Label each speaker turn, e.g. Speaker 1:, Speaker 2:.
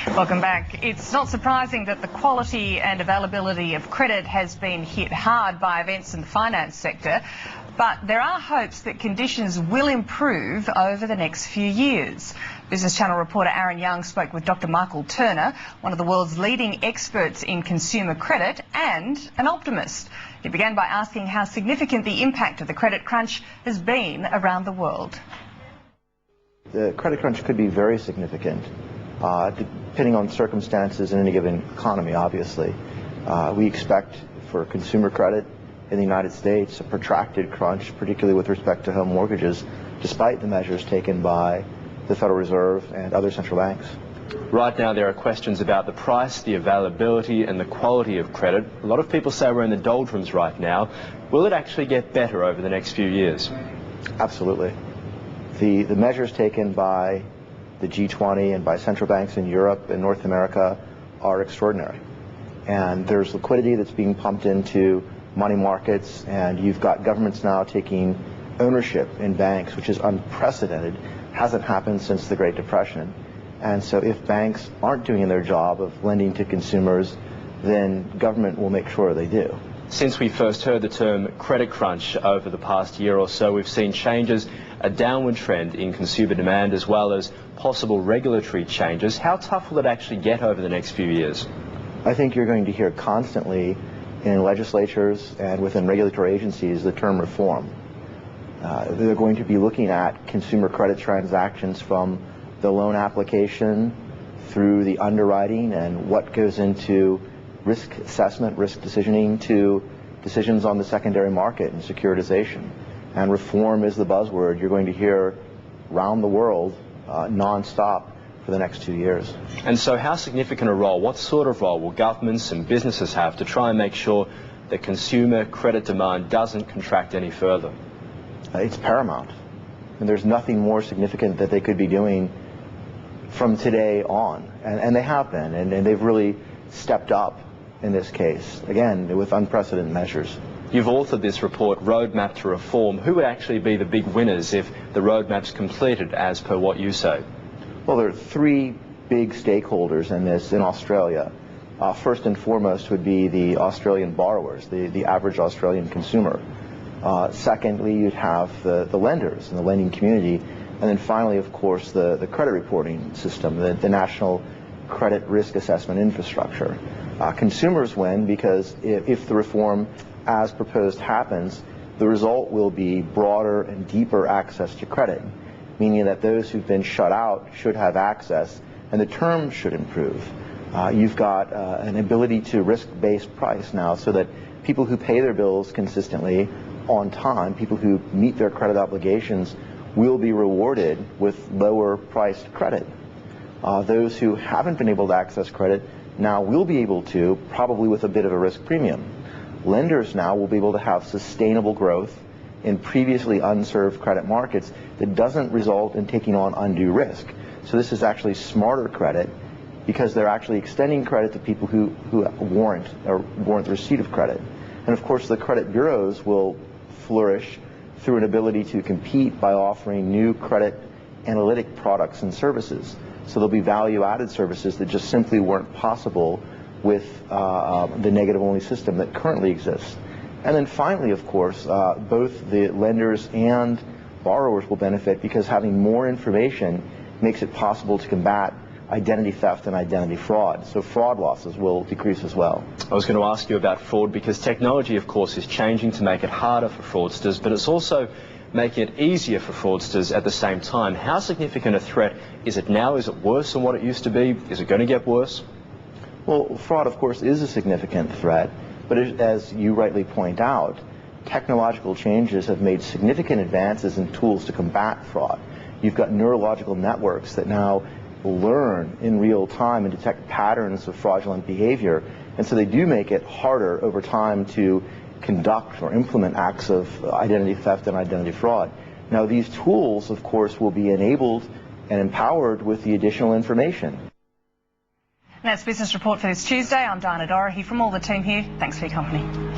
Speaker 1: Welcome back. It's not surprising that the quality and availability of credit has been hit hard by events in the finance sector, but there are hopes that conditions will improve over the next few years. Business Channel reporter Aaron Young spoke with Dr. Michael Turner, one of the world's leading experts in consumer credit and an optimist. He began by asking how significant the impact of the credit crunch has been around the world.
Speaker 2: The credit crunch could be very significant, depending on circumstances in any given economy, obviously. We expect for consumer credit in the United States a protracted crunch, particularly with respect to home mortgages, despite the measures taken by the Federal Reserve and other central banks.
Speaker 3: Right now there are questions about the price, the availability and the quality of credit. A lot of people say we're in the doldrums right now. Will it actually get better over the next few years?
Speaker 2: Absolutely. The measures taken by the G20 and by central banks in Europe and North America are extraordinary. And there's liquidity that's being pumped into money markets, and you've got governments now taking ownership in banks, which is unprecedented, hasn't happened since the Great Depression. And so if banks aren't doing their job of lending to consumers, then government will make sure they do.
Speaker 3: Since we first heard the term credit crunch over the past year or so, we've seen changes, a downward trend in consumer demand as well as possible regulatory changes. How tough will it actually get over the next few years?
Speaker 2: I think you're going to hear constantly in legislatures and within regulatory agencies the term reform. They're going to be looking at consumer credit transactions from the loan application through the underwriting and what goes into risk assessment, risk decisioning, to decisions on the secondary market and securitization. And reform is the buzzword you're going to hear around the world non-stop for the next 2 years.
Speaker 3: And so how significant a role, what sort of role will governments and businesses have to try and make sure that consumer credit demand doesn't contract any further?
Speaker 2: It's paramount. And there's nothing more significant that they could be doing from today on. And they have been, and they've really stepped up in this case, again, with unprecedented measures.
Speaker 3: You've authored this report, Roadmap to Reform. Who would actually be the big winners if the roadmap's completed as per what you say?
Speaker 2: Well, there are three big stakeholders in this in Australia. First and foremost would be the Australian borrowers, the average Australian consumer. Secondly, you'd have the lenders and the lending community. And then finally, of course, the credit reporting system, the National Credit Risk Assessment Infrastructure. Consumers win because if the reform as proposed happens, the result will be broader and deeper access to credit, meaning that those who've been shut out should have access and the terms should improve. You've got an ability to risk-based price now so that people who pay their bills consistently on time, people who meet their credit obligations, will be rewarded with lower priced credit. Those who haven't been able to access credit now will be able to, probably with a bit of a risk premium. Lenders now will be able to have sustainable growth in previously unserved credit markets that doesn't result in taking on undue risk. So this is actually smarter credit because they're actually extending credit to people who warrant the receipt of credit. And of course the credit bureaus will flourish through an ability to compete by offering new credit analytic products and services. So there'll be value-added services that just simply weren't possible with the negative-only system that currently exists. And then finally, of course, both the lenders and borrowers will benefit because having more information makes it possible to combat identity theft and identity fraud. So fraud losses will decrease as well.
Speaker 3: I was going to ask you about fraud because technology, of course, is changing to make it harder for fraudsters, but it's also making it easier for fraudsters at the same time. How significant a threat is it now? Is it worse than what it used to be? Is it going to get worse?
Speaker 2: Well, fraud, of course, is a significant threat, but as you rightly point out, technological changes have made significant advances in tools to combat fraud. You've got neurological networks that now learn in real time and detect patterns of fraudulent behavior, and so they do make it harder over time to conduct or implement acts of identity theft and identity fraud. Now, these tools, of course, will be enabled and empowered with the additional information.
Speaker 1: And that's Business Report for this Tuesday. I'm Diana Dorahy from all the team here. Thanks for your company.